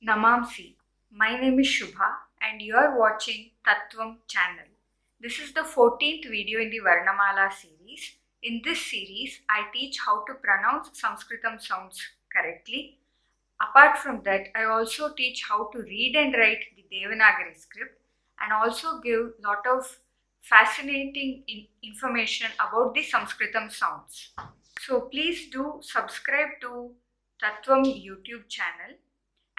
Namamsi. My name is Shubha and you are watching Tattvam channel. This is the 14th video in the Varnamala series. In this series, I teach how to pronounce Sanskritam sounds correctly. Apart from that, I also teach how to read and write the Devanagari script and also give lot of fascinating information about the Sanskritam sounds. So please do subscribe to Tattvam YouTube channel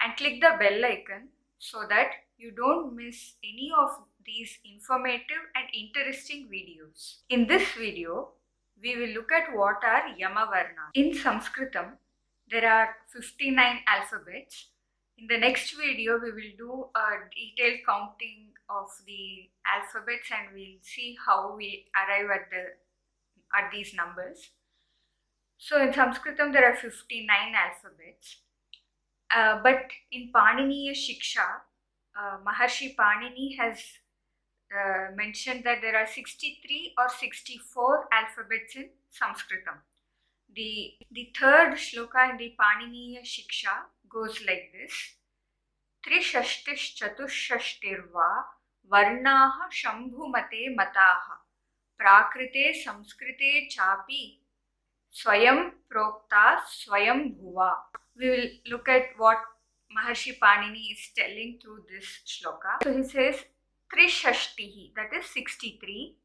and click the bell icon so that you don't miss any of these informative and interesting videos. In this video, we will look at what are Yamavarna. In Sanskritam, there are 59 alphabets. In the next video, we will do a detailed counting of the alphabets and we'll see how we arrive at these numbers. So in Sanskritam, there are 59 alphabets. But in Paniniya Shiksha, Maharshi Panini has mentioned that there are 63 or 64 alphabets in Sanskritam. The third shloka in the Paniniya Shiksha goes like this: Trishashtish chatushashtirva varnaha shambhumate mataha prakrite samskrite chapi swayam prokta swayam bhuva. We will look at what Maharshi Panini is telling through this shloka. So he says Trishashtihi, that is 63,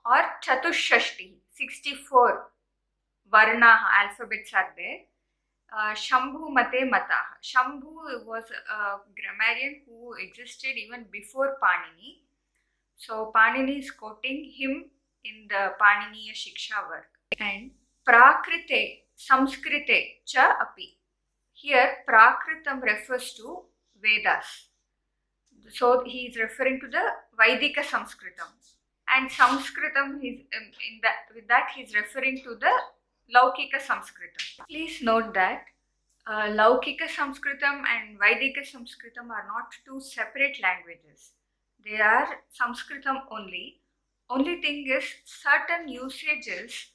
or Chatushashtihi, 64 Varnaha, alphabets are there. Shambhu Mate Mataha. Shambhu was a grammarian who existed even before Panini. So Panini is quoting him in the Paniniya Shiksha work. And Prakrite Samskrite Cha Api. Here, Prakritam refers to Vedas. So, he is referring to the Vedic Samskritam. And Samskritam, with that, he is referring to the Laukika Samskritam. Please note that Laukika Samskritam and Vedic Samskritam are not two separate languages. They are Samskritam only. Only thing is, certain usages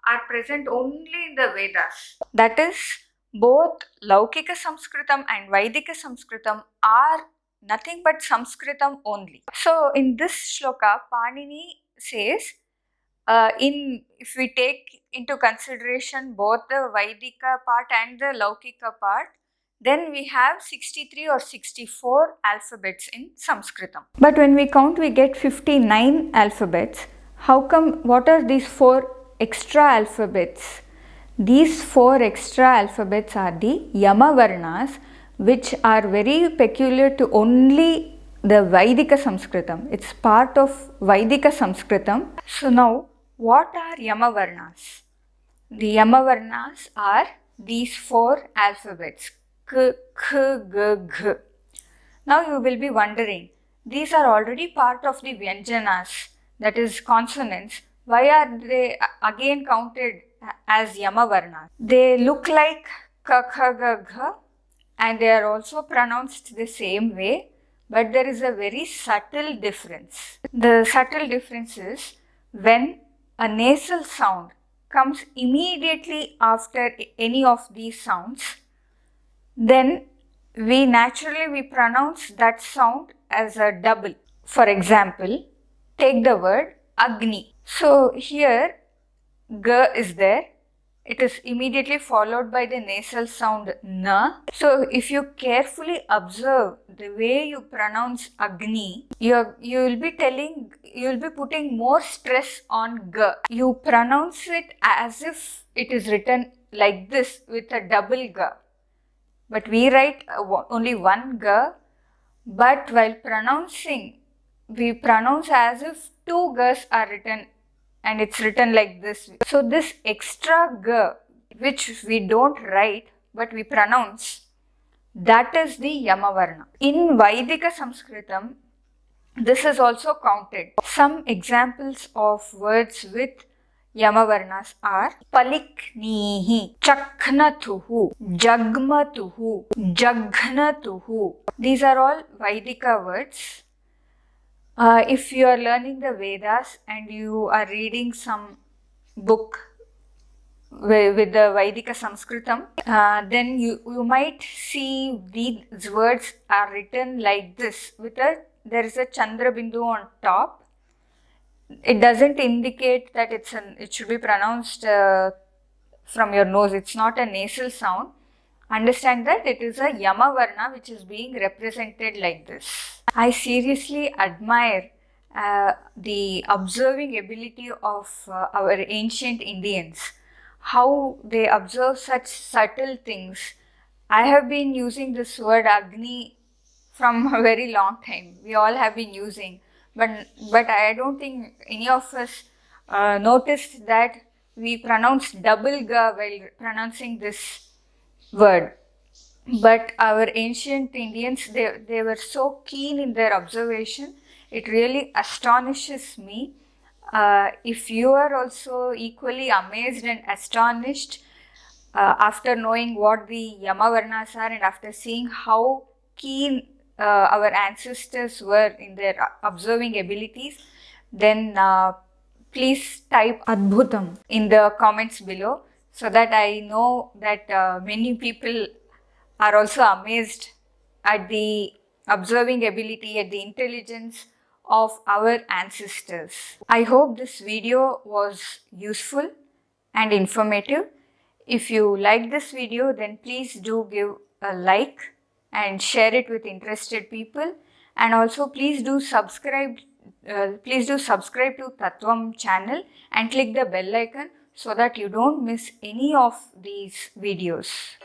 are present only in the Vedas. That is, both Laukika Samskritam and Vedika Samskritam are nothing but Samskritam only. So in this shloka, Panini says, if we take into consideration both the Vedika part and the Laukika part, then we have 63 or 64 alphabets in Sanskritam. But when we count, we get 59 alphabets. How come? What are these 4 extra alphabets? These 4 extra alphabets are the Yamavarnas, which are very peculiar to only the Vedika Samskritam. It's part of Vedika Samskritam. So now, what are Yamavarnas? The Yamavarnas are these 4 alphabets. K, K, G, G. Now you will be wondering, these are already part of the Vyanjanas, that is consonants. Why are they again counted as Yamavarna? They look like K, K, G, G and they are also pronounced the same way, but there is a very subtle difference. The subtle difference is when a nasal sound comes immediately after any of these sounds, then we pronounce that sound as a double. For example, take the word Agni. So here G is there. It is immediately followed by the nasal sound Na. So if you carefully observe the way you pronounce Agni, you will be putting more stress on G. You pronounce it as if it is written like this with a double G. But we write only one G, but while pronouncing, we pronounce as if 2 Gs are written and it's written like this. So this extra G, which we don't write but we pronounce, that is the Yamavarna. In Vedika Samskritam, this is also counted. Some examples of words with Yamavarnas are Paliknihi, Chaknatuhu, Jagmatuhu, Jagnatuhu. These are all Vedika words. If you are learning the Vedas and you are reading some book with the Vedic Sanskritam, then you might see these words are written like this there is a Chandra Bindu on top. It doesn't indicate that it should be pronounced from your nose. It's not a nasal sound. Understand that it is a Yamavarna which is being represented like this. I seriously admire the observing ability of our ancient Indians, how they observe such subtle things. I have been using this word Agni from a very long time. We all have been using, but I don't think any of us noticed that we pronounced double ga while pronouncing this word. But our ancient Indians, they were so keen in their observation. It really astonishes me. If you are also equally amazed and astonished after knowing what the Yamavarnas are and after seeing how keen our ancestors were in their observing abilities, then please type Adbhutam in the comments below so that I know that many people are also amazed at the observing ability, at the intelligence of our ancestors. I hope this video was useful and informative. If you like this video, then please do give a like and share it with interested people, and also please do subscribe to Tattvam channel and click the bell icon so that you don't miss any of these videos.